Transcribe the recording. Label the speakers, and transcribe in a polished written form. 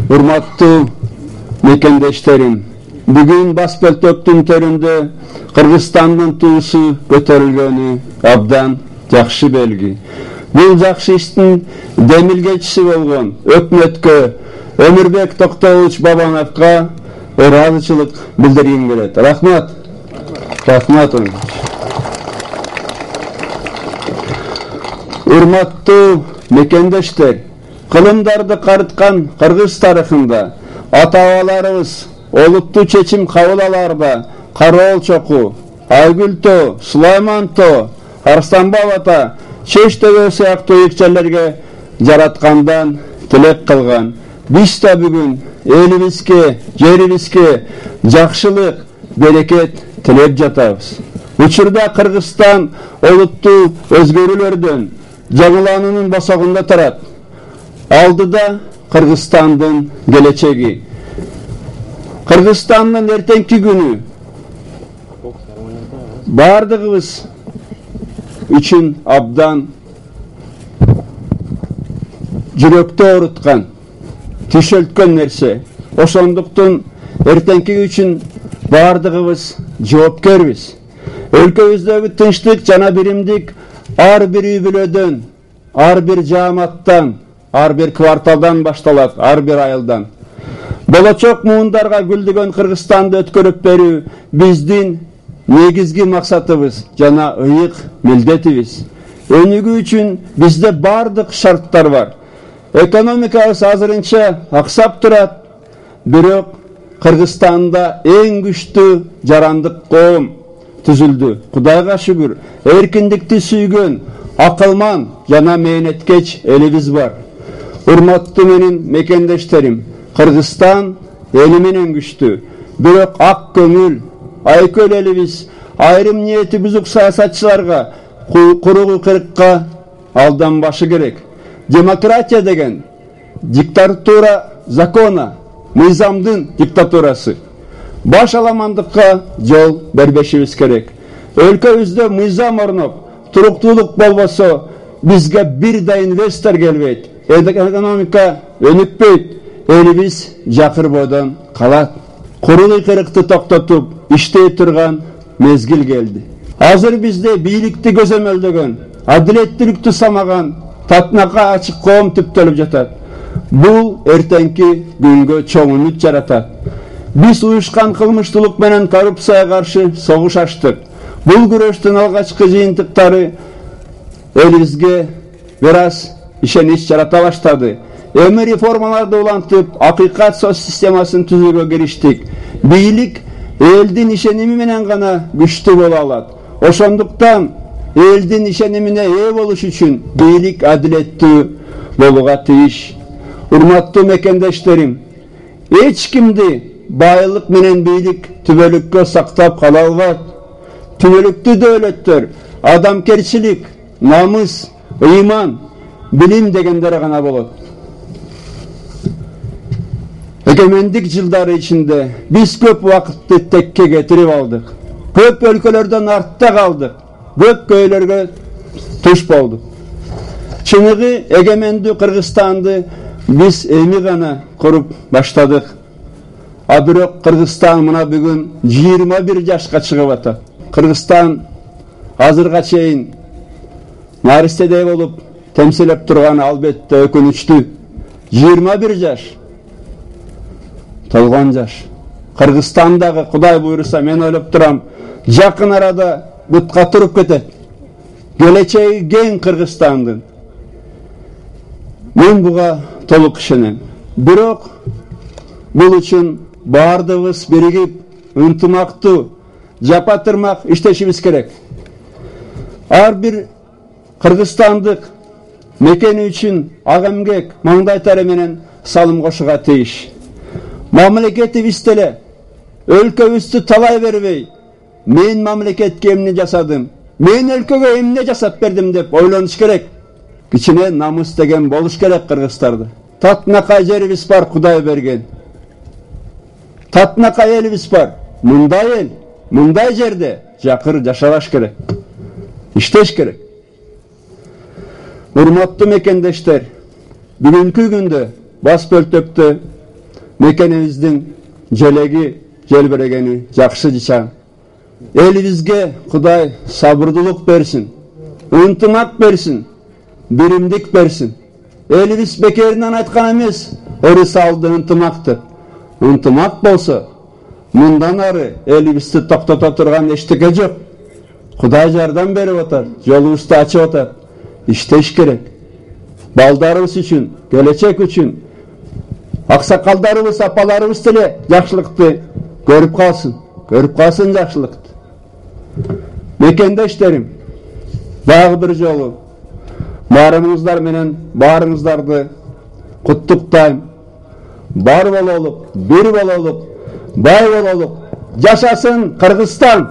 Speaker 1: Урматтуу мекендештерим, бүгүн бас бөлтөктүн төрүндө Кыргызстандын туусу көтөрүлгөнү абдан жакшы белги. Бул жакшы иштин демилгечиси болгон өкмөткө Өмүрбек Токтогулович Бабановго ыраазычылык билдиргим келет. Рахмат. Рахмат. Урматтуу мекендештер, кылымдарды карыткан Кыргыз тарыхында ата-бабаларыбыз олуттуу чечим кабыл алаарда Кароол чоку, Айгүл тоо, Сулайман тоо, Арстанбаб ата, Чеч төбө сыяктуу ыйык жерлерге жараткандан тилек кылган. Биз да бүгүн элибизге, жерибизге жакшылык, берекет тилеп жатабыз. Учурда Кыргызстан олуттуу өзгөрүүлөрдөн, жаңылануунун босогунда турат. Алдыда Кыргызстандын келечеги. Кыргызстандын эртеңки күнү бардыгыбыз үчүн абдан жүрөктө ооруткан, тишөлткөн нерсе. Ошондуктан эртеңки үчүн бардыгыбыз жоопкербиз. Өлкөбүздөгү тынчтык жана биримдик ар бир үй бүлөдөн, ар бир жааматтан, ар бир кварталдан башталат, ар бир айылдан. Болочок муундарга гүлдөгөн Кыргызстанды өткөрүп берүү биздин негизги максатыбыз жана ыйык милдетибиз. Өнүгүү үчүн бизде бардык шарттар бар. Экономикабыз азырынча аксап турат, бирок Кыргызстанда эң күчтүү жарандык коом түзүлдү. Кудайга шүгүр, эркиндикти сүйгөн, акылман жана мээнеткеч элибиз бар. Урматтуу менин мекендештерим, Кыргызстан эли менен күчтүү, бирок ак көңүл, айкөл элибиз айрым ниети бузук саясатчыларга куруу кырыкка алданбашы керек. Демократия деген диктатура закона, мыйзамдын диктатурасы. Баш аламандыкка жол бербешибиз керек. Өлкөбүздө мыйзам орноп, туруктуулук болбосо, бизге бир да инвестор келбейт, экономика өнүкпөйт, элибиз жакыр бойдон калат. Курулуй кырыкты токтотуп, иштей турган мезгил келди. Азыр бизде бийликти көзөмөлдөгөн, адилеттүүлүктү самаган, татынакка ачык коом түптөлүп жатат. Бул эртеңки күнгө чоң үмүт жаратат. Биз уюшкан кылмыштуулук менен коррупцияга каршы согуш ачтык. Бул күрөштүн алгачкы жыйынтыктары элибизге бир аз ишенич жарата баштады. Эми реформаларды улантып, акыйкат соц системасын түзүүгө кириштик. Бийлик элдин ишеними менен гана күчтүү боло алат. Ошондуктан элдин ишенимине ээ болуш үчүн бийлик адилеттүү болууга тийиш. Урматтуу мекендештерим, эч кимди байлык менен бийлик түбөлүккө сактап кала албайт. Түбөлүктүү дөөлөттөр адамкерчилик, намыс, ыйман, билим дегендер гана болот. Эгемендик жылдары ичинде биз көп убакытты текке кетирип алдык. Көп өлкөлөрдөн артта калдык. Көп көйлөргө туш болдук. Чыныгы эгемендүү Кыргызстанды биз эми гана куруп баштадык. А бирок Кыргызстан мына бүгүн 21 жашка чыгып атат. Кыргызстан азырга чейин наристедей болуп темсилеп турганы албетте өкүнүчтүү. 21 жаш. Толгон жаш. Кыргызстандагы Кудай буйруса мен ойлоп турам, жакын арада бутка туруп кетет. Келечеги кең Кыргызстандын. Мен буга толук ишенем. Бирок бул үчүн бардыгыбыз биригип, ынтымактуу, жапа-тырмак иштешибиз керек. Ар бир кыргызстандык мекени үчүн ак эмгек, маңдай тери менен салым кошууга тийиш. Мамлекетибиз деле өлкөбүздү талай бербей, мен мамлекетке эмне жасадым, мен өлкөгө эмне жасап бердим деп ойлонуш керек. Кичине намыс деген болуш керек Кыргыздарда. Татынакай жерибиз бар, Кудай берген. Татынакай элибиз бар. Мындай эл, мындай жерде жакыр жашабаш керек. Иштеш керек. Урматтуу мекендештер, бүгүнкү күндө бас бөлтөктө mekенибиздин желеги желбирегени жакшы жичан. Элибизге Кудай сабырдуулук берсин, ынтымак берсин, биримдик берсин. Элибиз бекеринен айткан эмес, ырысалды ынтымакты. Ынтымак болсо, мындан ары элибизди токтото турган эчтеке жок. Кудай жардам берип атат, жолубузду ачып атат. İşteş керек. Балдарыбыз үчүн, келечек үчүн, аксакалдарыбыз, апаларыбыз деле жакшылыкты көрүп калсын жакшылыкты. Мекендештерим, дагы бир жолу баарыңыздар менен баарыңыздарды куттуктайм. Бар бололук, бир бололук, бай бололук. Жашасын Кыргызстан!